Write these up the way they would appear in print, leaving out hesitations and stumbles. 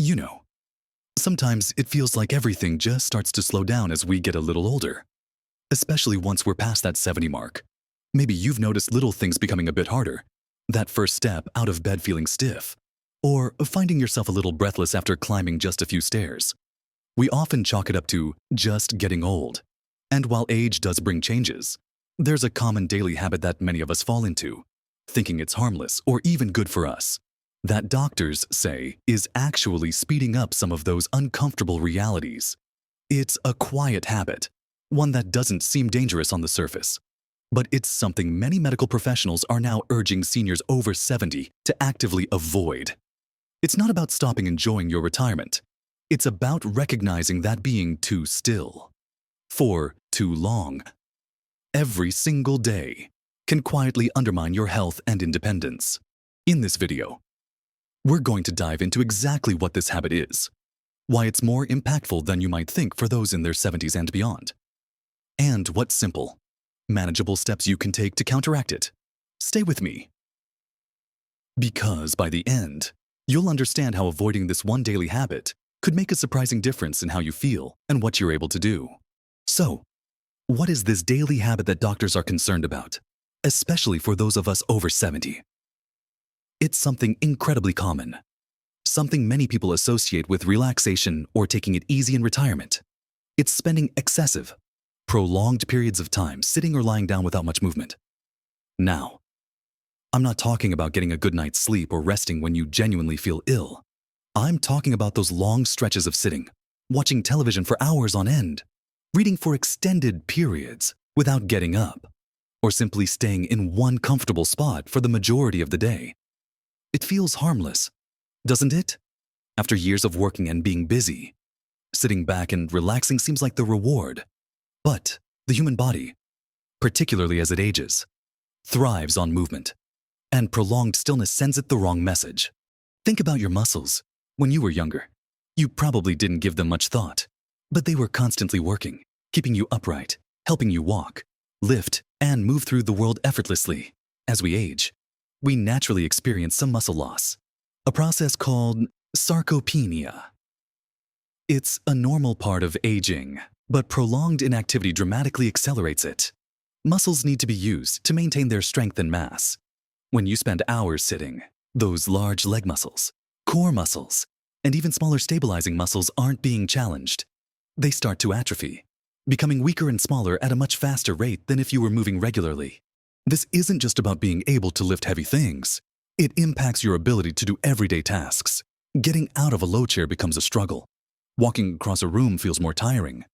You know, sometimes it feels like everything just starts to slow down as we get a little older, especially once we're past that 70 mark. Maybe you've noticed little things becoming a bit harder, that first step out of bed feeling stiff, or finding yourself a little breathless after climbing just a few stairs. We often chalk it up to just getting old. And while age does bring changes, there's a common daily habit that many of us fall into, thinking it's harmless or even good for us, that doctors say is actually speeding up some of those uncomfortable realities. It's a quiet habit, one that doesn't seem dangerous on the surface, but it's something many medical professionals are now urging seniors over 70 to actively avoid. It's not about stopping enjoying your retirement. It's about recognizing that being too still, for too long, every single day, can quietly undermine your health and independence. In this video, we're going to dive into exactly what this habit is, why it's more impactful than you might think for those in their 70s and beyond, and what simple, manageable steps you can take to counteract it. Stay with me. Because by the end, you'll understand how avoiding this one daily habit could make a surprising difference in how you feel and what you're able to do. So, what is this daily habit that doctors are concerned about, especially for those of us over 70? It's something incredibly common, something many people associate with relaxation or taking it easy in retirement. It's spending excessive, prolonged periods of time sitting or lying down without much movement. Now, I'm not talking about getting a good night's sleep or resting when you genuinely feel ill. I'm talking about those long stretches of sitting, watching television for hours on end, reading for extended periods without getting up, or simply staying in one comfortable spot for the majority of the day. It feels harmless, doesn't it? After years of working and being busy, sitting back and relaxing seems like the reward. But the human body, particularly as it ages, thrives on movement, and prolonged stillness sends it the wrong message. Think about your muscles. When you were younger, you probably didn't give them much thought, but they were constantly working, keeping you upright, helping you walk, lift, and move through the world effortlessly. As we age, we naturally experience some muscle loss, a process called sarcopenia. It's a normal part of aging, but prolonged inactivity dramatically accelerates it. Muscles need to be used to maintain their strength and mass. When you spend hours sitting, those large leg muscles, core muscles, and even smaller stabilizing muscles aren't being challenged. They start to atrophy, becoming weaker and smaller at a much faster rate than if you were moving regularly. This isn't just about being able to lift heavy things. It impacts your ability to do everyday tasks. Getting out of a low chair becomes a struggle. Walking across a room feels more tiring.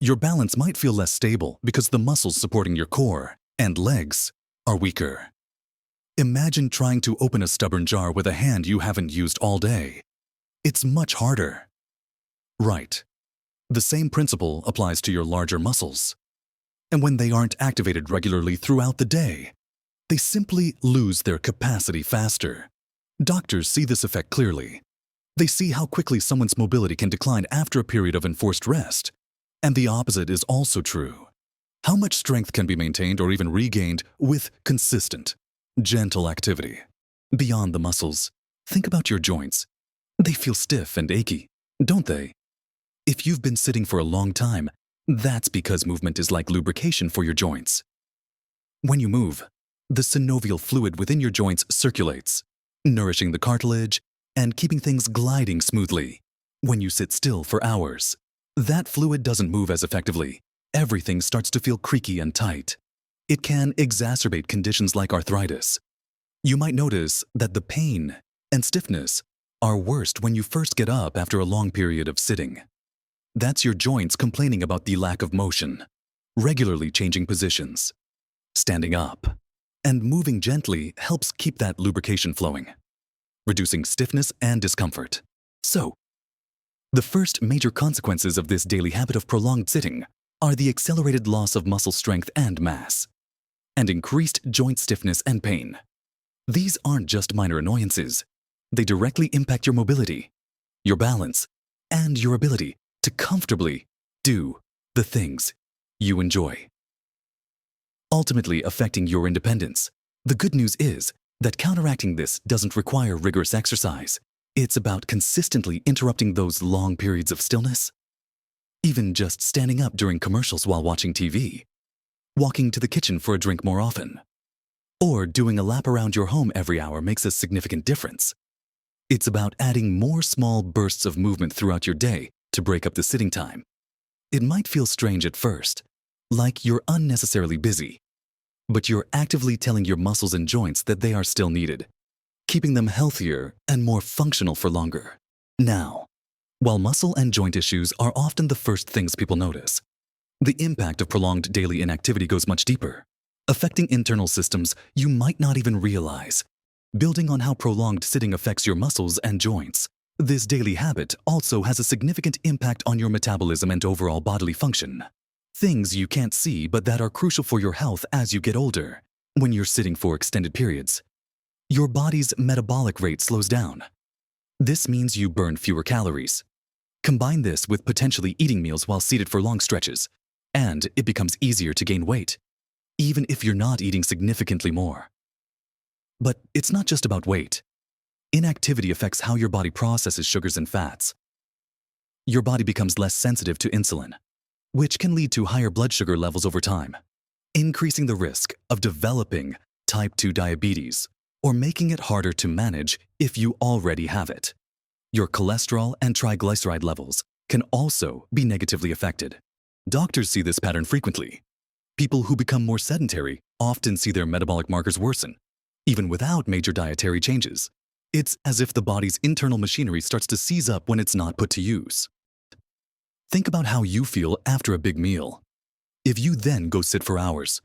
Your balance might feel less stable because the muscles supporting your core and legs are weaker. Imagine trying to open a stubborn jar with a hand you haven't used all day. It's much harder. Right. The same principle applies to your larger muscles. And when they aren't activated regularly throughout the day, they simply lose their capacity faster. Doctors see this effect clearly. They see how quickly someone's mobility can decline after a period of enforced rest. And the opposite is also true. How much strength can be maintained or even regained with consistent, gentle activity? Beyond the muscles, think about your joints. They feel stiff and achy, don't they? If you've been sitting for a long time, that's because movement is like lubrication for your joints. When you move, the synovial fluid within your joints circulates, nourishing the cartilage and keeping things gliding smoothly. When you sit still for hours, that fluid doesn't move as effectively. Everything starts to feel creaky and tight. It can exacerbate conditions like arthritis. You might notice that the pain and stiffness are worst when you first get up after a long period of sitting. That's your joints complaining about the lack of motion, regularly changing positions. Standing up and moving gently helps keep that lubrication flowing, reducing stiffness and discomfort. So, the first major consequences of this daily habit of prolonged sitting are the accelerated loss of muscle strength and mass, and increased joint stiffness and pain. These aren't just minor annoyances. They directly impact your mobility, your balance, and your ability to comfortably do the things you enjoy, ultimately affecting your independence. The good news is that counteracting this doesn't require rigorous exercise. It's about consistently interrupting those long periods of stillness. Even just standing up during commercials while watching TV, walking to the kitchen for a drink more often, or doing a lap around your home every hour makes a significant difference. It's about adding more small bursts of movement throughout your day to break up the sitting time. It might feel strange at first, like you're unnecessarily busy, but you're actively telling your muscles and joints that they are still needed, keeping them healthier and more functional for longer. Now, while muscle and joint issues are often the first things people notice, the impact of prolonged daily inactivity goes much deeper, affecting internal systems you might not even realize. Building on how prolonged sitting affects your muscles and joints, this daily habit also has a significant impact on your metabolism and overall bodily function. Things you can't see but that are crucial for your health as you get older. When you're sitting for extended periods, your body's metabolic rate slows down. This means you burn fewer calories. Combine this with potentially eating meals while seated for long stretches, and it becomes easier to gain weight, even if you're not eating significantly more. But it's not just about weight. Inactivity affects how your body processes sugars and fats. Your body becomes less sensitive to insulin, which can lead to higher blood sugar levels over time, increasing the risk of developing type 2 diabetes or making it harder to manage if you already have it. Your cholesterol and triglyceride levels can also be negatively affected. Doctors see this pattern frequently. People who become more sedentary often see their metabolic markers worsen, even without major dietary changes. It's as if the body's internal machinery starts to seize up when it's not put to use. Think about how you feel after a big meal. If you then go sit for hours,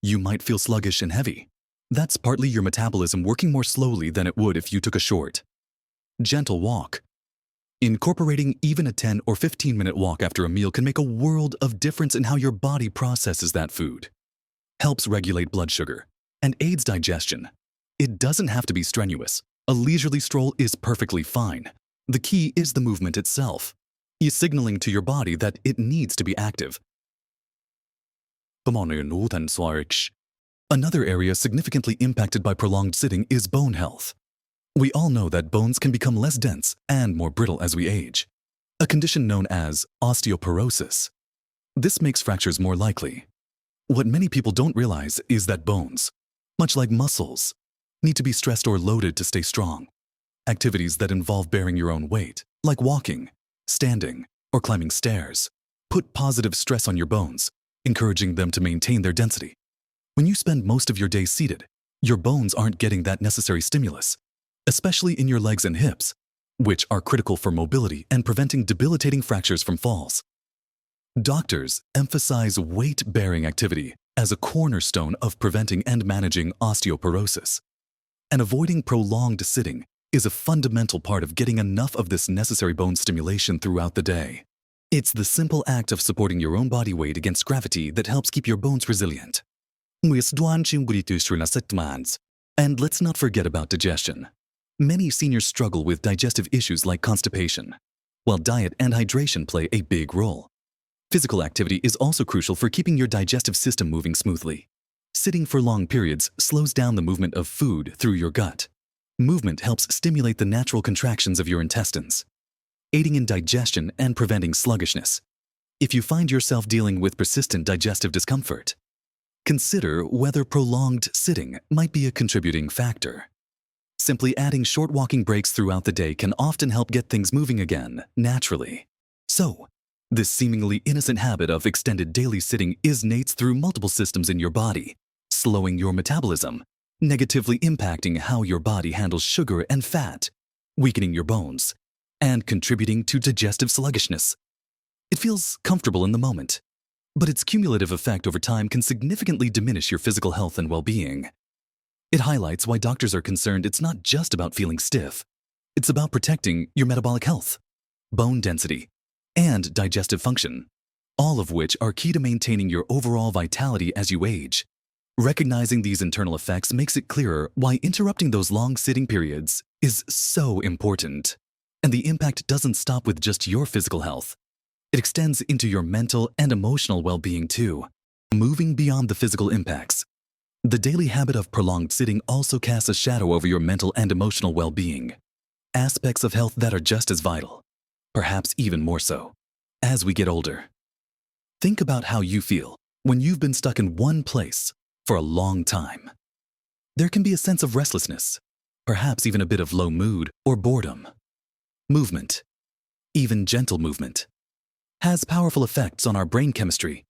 you might feel sluggish and heavy. That's partly your metabolism working more slowly than it would if you took a short, gentle walk. Incorporating even a 10 or 15-minute walk after a meal can make a world of difference in how your body processes that food, helps regulate blood sugar, and aids digestion. It doesn't have to be strenuous. A leisurely stroll is perfectly fine. The key is the movement itself. You're signaling to your body that it needs to be active. Another area significantly impacted by prolonged sitting is bone health. We all know that bones can become less dense and more brittle as we age, a condition known as osteoporosis. This makes fractures more likely. What many people don't realize is that bones, much like muscles, need to be stressed or loaded to stay strong. Activities that involve bearing your own weight, like walking, standing, or climbing stairs, put positive stress on your bones, encouraging them to maintain their density. When you spend most of your day seated, your bones aren't getting that necessary stimulus, especially in your legs and hips, which are critical for mobility and preventing debilitating fractures from falls. Doctors emphasize weight-bearing activity as a cornerstone of preventing and managing osteoporosis. And avoiding prolonged sitting is a fundamental part of getting enough of this necessary bone stimulation throughout the day. It's the simple act of supporting your own body weight against gravity that helps keep your bones resilient. And let's not forget about digestion. Many seniors struggle with digestive issues like constipation, while diet and hydration play a big role. Physical activity is also crucial for keeping your digestive system moving smoothly. Sitting for long periods slows down the movement of food through your gut. Movement helps stimulate the natural contractions of your intestines, aiding in digestion and preventing sluggishness. If you find yourself dealing with persistent digestive discomfort, consider whether prolonged sitting might be a contributing factor. Simply adding short walking breaks throughout the day can often help get things moving again, naturally. So, this seemingly innocent habit of extended daily sitting innates through multiple systems in your body, slowing your metabolism, negatively impacting how your body handles sugar and fat, weakening your bones, and contributing to digestive sluggishness. It feels comfortable in the moment, but its cumulative effect over time can significantly diminish your physical health and well-being. It highlights why doctors are concerned it's not just about feeling stiff. It's about protecting your metabolic health, bone density, and digestive function, all of which are key to maintaining your overall vitality as you age. Recognizing these internal effects makes it clearer why interrupting those long sitting periods is so important. And the impact doesn't stop with just your physical health. It extends into your mental and emotional well-being too. Moving beyond the physical impacts, the daily habit of prolonged sitting also casts a shadow over your mental and emotional well-being. aspects of health that are just as vital, perhaps even more so, as we get older. Think about how you feel when you've been stuck in one place for a long time. There can be a sense of restlessness, perhaps even a bit of low mood or boredom. Movement, even gentle movement, has powerful effects on our brain chemistry.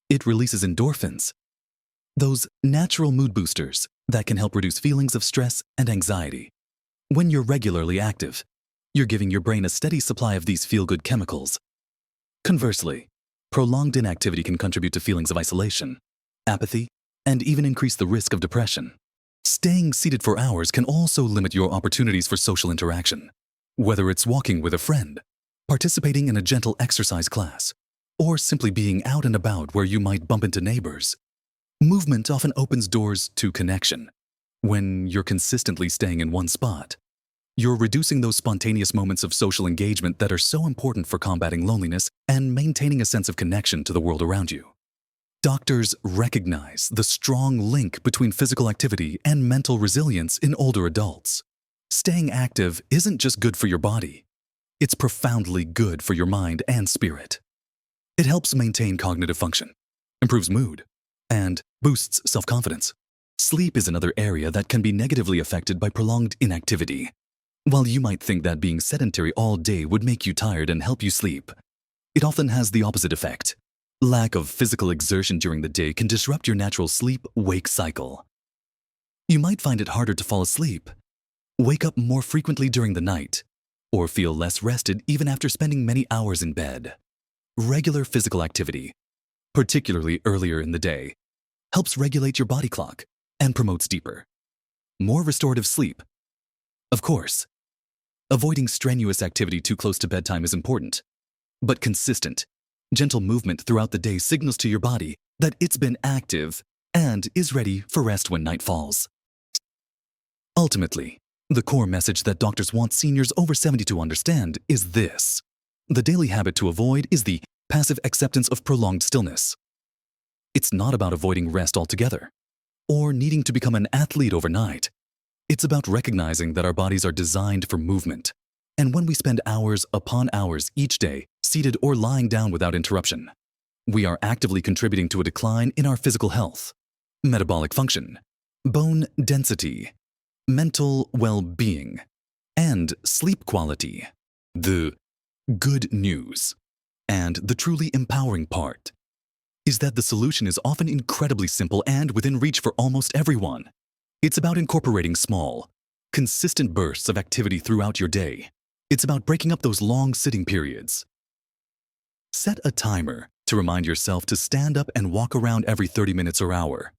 It releases endorphins, those natural mood boosters that can help reduce feelings of stress and anxiety. When you're regularly active, you're giving your brain a steady supply of these feel-good chemicals. Conversely, prolonged inactivity can contribute to feelings of isolation, apathy, and even increase the risk of depression. Staying seated for hours can also limit your opportunities for social interaction, whether it's walking with a friend, participating in a gentle exercise class, or simply being out and about where you might bump into neighbors. Movement often opens doors to connection. When you're consistently staying in one spot, you're reducing those spontaneous moments of social engagement that are so important for combating loneliness and maintaining a sense of connection to the world around you. Doctors recognize the strong link between physical activity and mental resilience in older adults. Staying active isn't just good for your body, it's profoundly good for your mind and spirit. It helps maintain cognitive function, improves mood, and boosts self-confidence. Sleep is another area that can be negatively affected by prolonged inactivity. While you might think that being sedentary all day would make you tired and help you sleep, it often has the opposite effect. Lack of physical exertion during the day can disrupt your natural sleep-wake cycle. You might find it harder to fall asleep, wake up more frequently during the night, or feel less rested even after spending many hours in bed. Regular physical activity, particularly earlier in the day, helps regulate your body clock and promotes deeper, more restorative sleep. Of course, avoiding strenuous activity too close to bedtime is important, but consistent, gentle movement throughout the day signals to your body that it's been active and is ready for rest when night falls. Ultimately, the core message that doctors want seniors over 70 to understand is this. The daily habit to avoid is the passive acceptance of prolonged stillness. It's not about avoiding rest altogether, or needing to become an athlete overnight. It's about recognizing that our bodies are designed for movement, and when we spend hours upon hours each day, seated or lying down without interruption, we are actively contributing to a decline in our physical health, metabolic function, bone density, mental well-being, and sleep quality. The good news, and the truly empowering part, is that the solution is often incredibly simple and within reach for almost everyone. It's about incorporating small, consistent bursts of activity throughout your day. It's about breaking up those long sitting periods. Set a timer to remind yourself to stand up and walk around every 30 minutes or hour.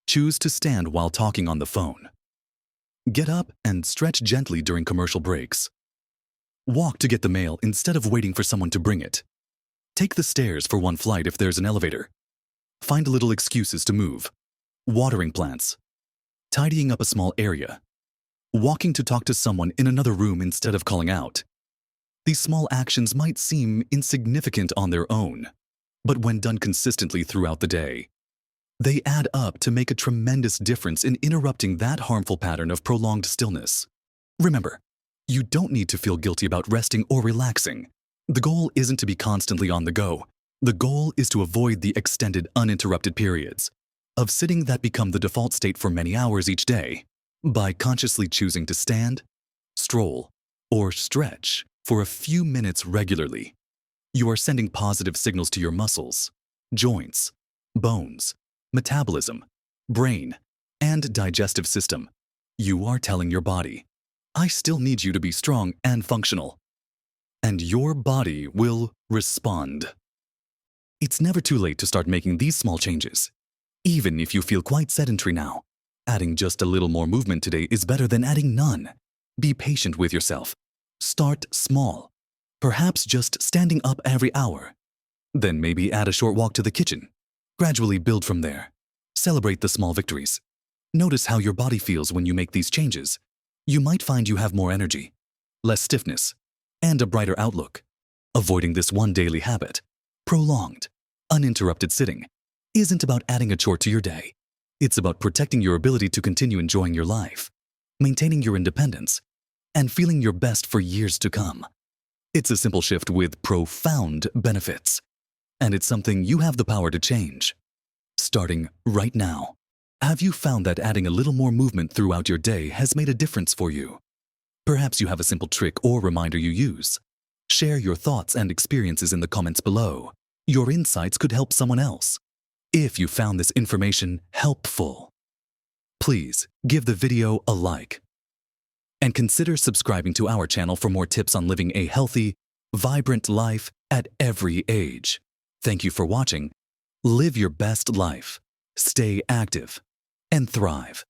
Choose to stand while talking on the phone. Get up and stretch gently during commercial breaks. Walk to get the mail instead of waiting for someone to bring it. Take the stairs for one flight if there's an elevator. Find little excuses to move. Watering plants. Tidying up a small area. Walking to talk to someone in another room instead of calling out. These small actions might seem insignificant on their own, but when done consistently throughout the day, they add up to make a tremendous difference in interrupting that harmful pattern of prolonged stillness. Remember, you don't need to feel guilty about resting or relaxing. The goal isn't to be constantly on the go. The goal is to avoid the extended, uninterrupted periods of sitting that become the default state for many hours each day. By consciously choosing to stand, stroll, or stretch for a few minutes regularly, you are sending positive signals to your muscles, joints, bones, metabolism, brain, and digestive system. You are telling your body, I still need you to be strong and functional. And your body will respond. It's never too late to start making these small changes. Even if you feel quite sedentary now, adding just a little more movement today is better than adding none. Be patient with yourself. Start small, perhaps just standing up every hour. Then maybe add a short walk to the kitchen. Gradually build from there. Celebrate the small victories. Notice how your body feels when you make these changes. You might find you have more energy, less stiffness, and a brighter outlook. Avoiding this one daily habit, prolonged, uninterrupted sitting, isn't about adding a chore to your day. It's about protecting your ability to continue enjoying your life, maintaining your independence, and feeling your best for years to come. It's a simple shift with profound benefits, and it's something you have the power to change. Starting right now, have you found that adding a little more movement throughout your day has made a difference for you? Perhaps you have a simple trick or reminder you use. Share your thoughts and experiences in the comments below. Your insights could help someone else. If you found this information helpful, please give the video a like and consider subscribing to our channel for more tips on living a healthy, vibrant life at every age. Thank you for watching. Live your best life, stay active, and thrive.